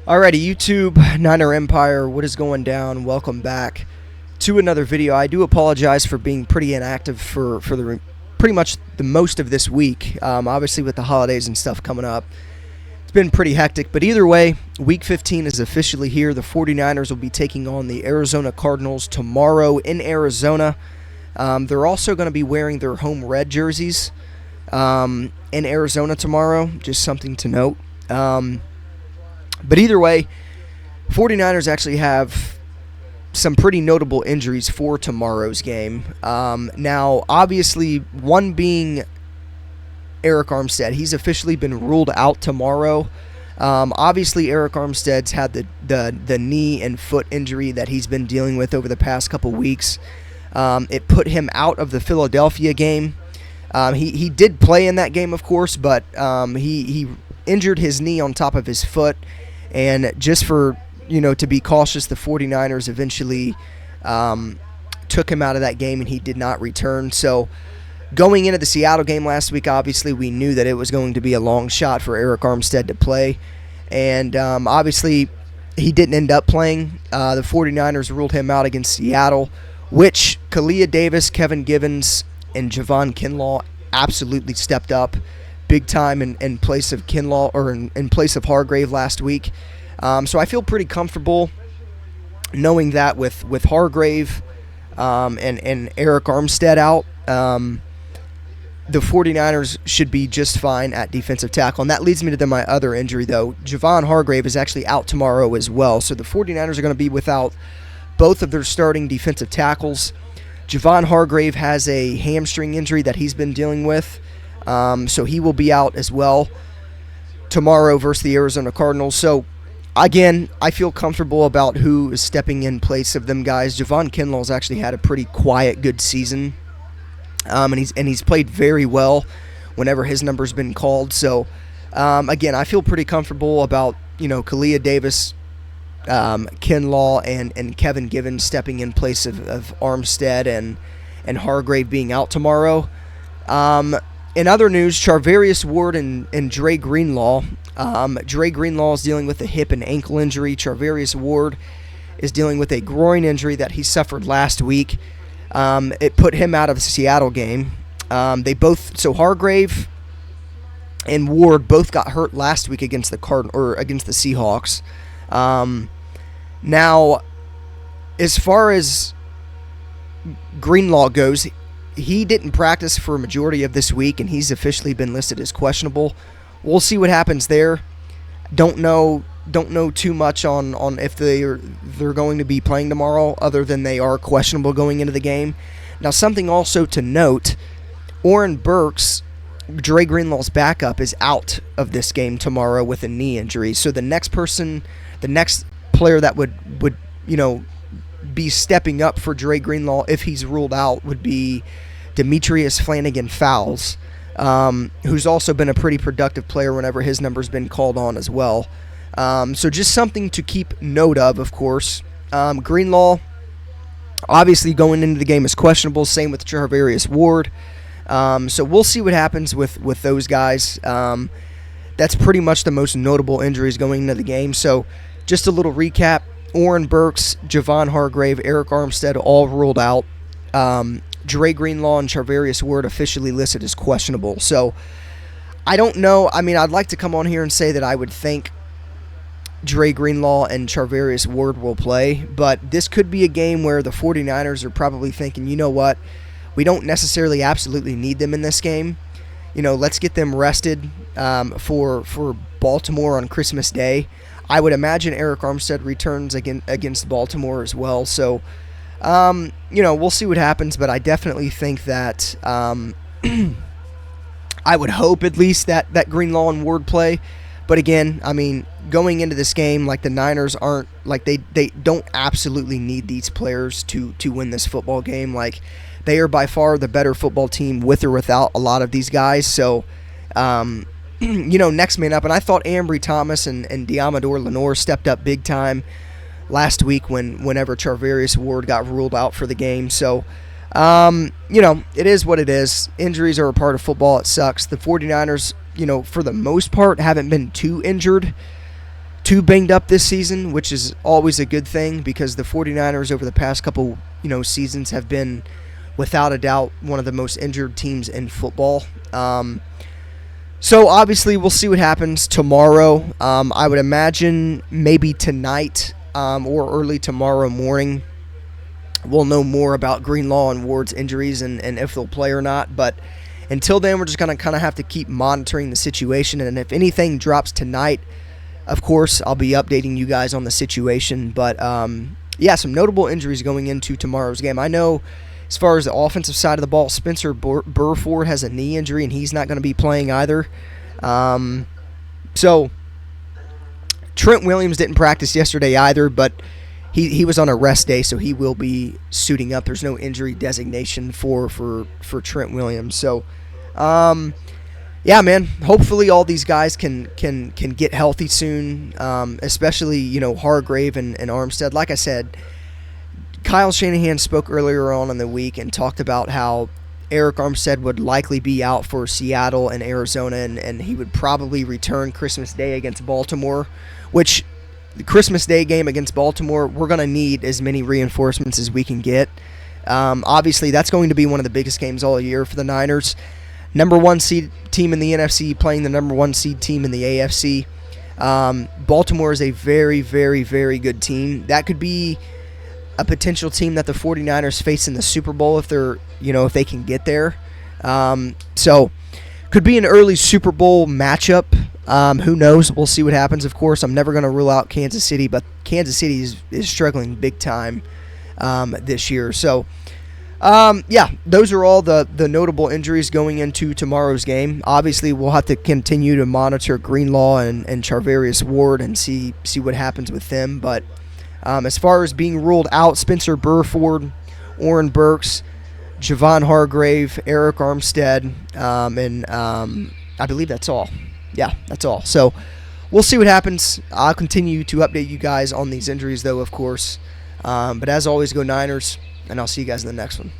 Alrighty, YouTube, Niner Empire, what is going down? Welcome back to another video. I do apologize for being pretty inactive for pretty much the most of this week. Obviously, with the holidays and stuff coming up, it's been pretty hectic. But either way, Week 15 is officially here. The 49ers will be taking on the Arizona Cardinals tomorrow in Arizona. They're also going to be wearing their home red jerseys in Arizona tomorrow. Just something to note. But either way, 49ers actually have some pretty notable injuries for tomorrow's game. Now, obviously, one being Eric Armstead. He's officially been ruled out tomorrow. Obviously, Eric Armstead's had the knee and foot injury that he's been dealing with over the past couple weeks. It put him out of the Philadelphia game. He did play in that game, of course, but he injured his knee on top of his foot. And just for, to be cautious, the 49ers eventually took him out of that game, and he did not return. So going into the Seattle game last week, obviously we knew that it was going to be a long shot for Eric Armstead to play. And obviously he didn't end up playing. The 49ers ruled him out against Seattle, which Kalia Davis, Kevin Givens, and Javon Kinlaw absolutely stepped up big time in place of Kinlaw, or in place of Hargrave last week. So I feel pretty comfortable knowing that with Hargrave and Eric Armstead out, the 49ers should be just fine at defensive tackle. And that leads me to my other injury, though. Javon Hargrave is actually out tomorrow as well. So the 49ers are going to be without both of their starting defensive tackles. Javon Hargrave has a hamstring injury that he's been dealing with. So he will be out as well tomorrow versus the Arizona Cardinals. So, again, I feel comfortable about who is stepping in place of them guys. Javon Kinlaw's actually had a pretty quiet, good season, and he's played very well whenever his number's been called. So, again, I feel pretty comfortable about Kalia Davis, Kinlaw, and Kevin Givens stepping in place of Armstead and Hargrave being out tomorrow. In other news, Charvarius Ward and Dre Greenlaw. Dre Greenlaw is dealing with a hip and ankle injury. Charvarius Ward is dealing with a groin injury that he suffered last week. It put him out of the Seattle game. So Hargrave and Ward both got hurt last week against the against the Seahawks. Now, as far as Greenlaw goes, he didn't practice for a majority of this week, and he's officially been listed as questionable. We'll see what happens there. Don't know too much on if they're going to be playing tomorrow, other than they are questionable going into the game. Now, something also to note, Oren Burks, Dre Greenlaw's backup, is out of this game tomorrow with a knee injury. So the next player that would be stepping up for Dre Greenlaw if he's ruled out would be Demetrius Flanagan-Fowles, who's also been a pretty productive player whenever his number's been called on as well. So just something to keep note of course. Greenlaw, obviously going into the game, is questionable. Same with Charvarius Ward. So we'll see what happens with those guys. That's pretty much the most notable injuries going into the game. So just a little recap. Oren Burks, Javon Hargrave, Eric Armstead all ruled out. Dre Greenlaw and Charvarius Ward officially listed as questionable. So I don't know. I mean, I'd like to come on here and say that I would think Dre Greenlaw and Charvarius Ward will play, but this could be a game where the 49ers are probably thinking, you know what, we don't necessarily absolutely need them in this game. Let's get them rested for Baltimore on Christmas Day. I would imagine Eric Armstead returns against Baltimore as well. So, we'll see what happens, but I definitely think that I would hope at least that Greenlaw and Ward play. But again, I mean, going into this game, the Niners aren't, they don't absolutely need these players to win this football game. They are by far the better football team with or without a lot of these guys. So, next man up. And I thought Ambry Thomas and Diamador Lenore stepped up big time last week whenever Charvarius Ward got ruled out for the game. So, it is what it is. Injuries are a part of football. It sucks. The 49ers, for the most part, haven't been too injured too banged up this season, which is always a good thing because the 49ers over the past couple seasons have been, without a doubt, one of the most injured teams in football. So obviously we'll see what happens tomorrow. I would imagine maybe tonight or early tomorrow morning we'll know more about Greenlaw and Ward's injuries and if they'll play or not. But until then, we're just going to kind of have to keep monitoring the situation. And if anything drops tonight, of course, I'll be updating you guys on the situation. But, yeah, some notable injuries going into tomorrow's game. I know as far as the offensive side of the ball, Spencer Burford has a knee injury, and he's not going to be playing either. So Trent Williams didn't practice yesterday either, but he was on a rest day, so he will be suiting up. There's no injury designation for Trent Williams. So, yeah, man, hopefully all these guys can get healthy soon, especially, Hargrave and Armstead. Like I said, Kyle Shanahan spoke earlier on in the week and talked about how Eric Armstead would likely be out for Seattle and Arizona, and he would probably return Christmas Day against Baltimore, which the Christmas Day game against Baltimore, we're going to need as many reinforcements as we can get. Obviously, that's going to be one of the biggest games all year for the Niners. Number 1 seed team in the NFC playing the number 1 seed team in the AFC. Baltimore is a very, very, very good team. That could be a potential team that the 49ers face in the Super Bowl if they're, if they can get there. So could be an early Super Bowl matchup. Who knows? We'll see what happens. Of course, I'm never going to rule out Kansas City, but Kansas City is struggling big time this year. So, yeah, those are all the notable injuries going into tomorrow's game. Obviously, we'll have to continue to monitor Greenlaw and Charvarius Ward and see what happens with them. But as far as being ruled out, Spencer Burford, Oren Burks, Javon Hargrave, Eric Armstead, and I believe that's all. Yeah, that's all. So we'll see what happens. I'll continue to update you guys on these injuries, though, of course. But as always, go Niners, and I'll see you guys in the next one.